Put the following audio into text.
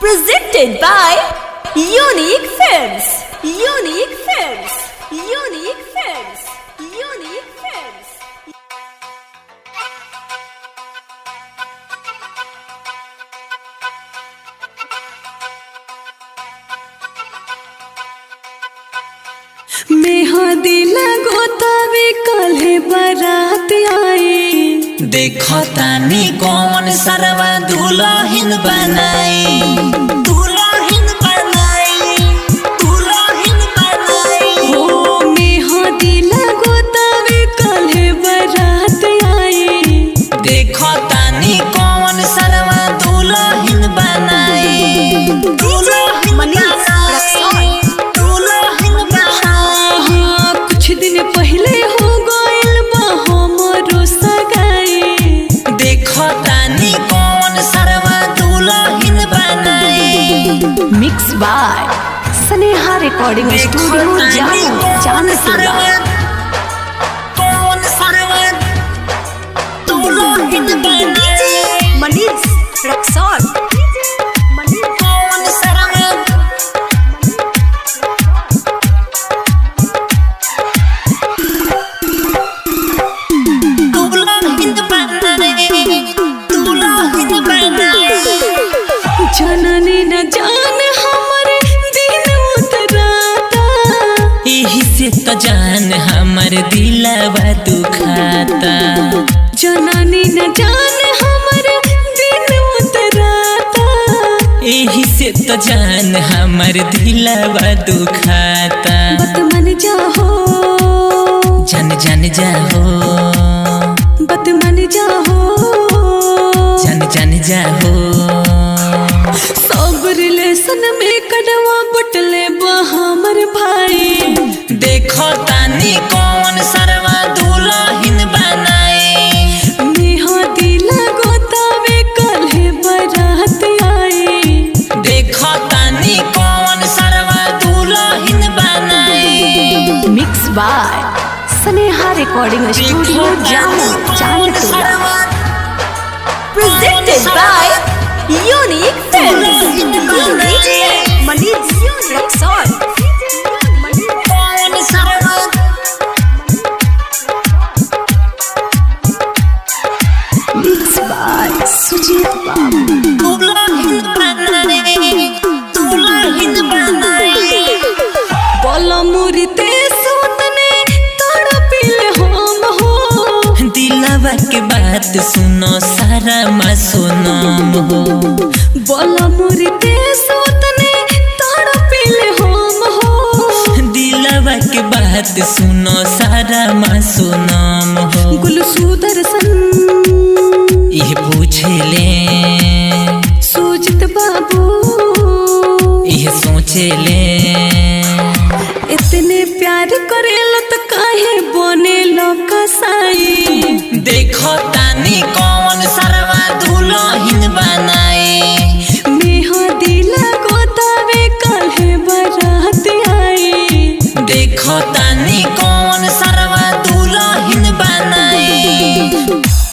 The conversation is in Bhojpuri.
Presented by Unique Films. Unique Films. Unique Films. Unique Films. मेहंदी लगो तभी कल्हे बारात आई। देखो तानी कौन सरवा दुल्हन बनाई, दुल्हन बनाई, दुल्हन बनाई। हो मेहंदी लगो तभी कल्हे बारात आई। देखो तानी कौन सरवा दुल्हन बनाई, दुल्हन बनाई, दुल्हन बनाई। कुछ दिन पहले हो गइल बा हमरो सगाई। देखो तानी कौन सरवा दुल्हन बनाई। Mix by Sneha recording studio Janpur. कौन सरवा दुल्हन बनाई। Manish Rexon. कौन सरवा दुल्हन बनाई, दुल्हन बनाई। जननी न जान हमरे दिन उतराता। एही से तो जान हमर दिलवा दुखाता। जननी न जान हमरे दिन उतराता। एही से तो जान हमर दिलवा दुखाता। बत मन जाहो, जन जन जाहो, बत मन जाहो। जन जन जाहो। सब रिलेशन में कड़वा बटले बा हमर भाई। देखो तानी कौन सरवा दुल्हन बनाई। मेहंदी लगो तवे कल्हे बारात आई। देखो तानी कौन सरवा दुल्हन बनाई। Mix by Sneha recording studio Janpur. Presented by Unique Films. Manish Rexon. कौन सरवा मिक्स बाय सुजीत बाबू। दुल्हन बनाई, दुल्हन बनाई। बोलो मुरते सुतने तड़पिल हम हो। दिलवा के बात सुनो सारा मासूम हो। बोलो मुरते सुतने तड़पिल हम हो। दिलवा के बात सुनो सारा मासूम हो। गुलसुदर्शन ये पूछे ले, सुजित बाबू। ये सोचे ले। इतने प्यार करेला तो काहे बने लो कसाई। देखो तानी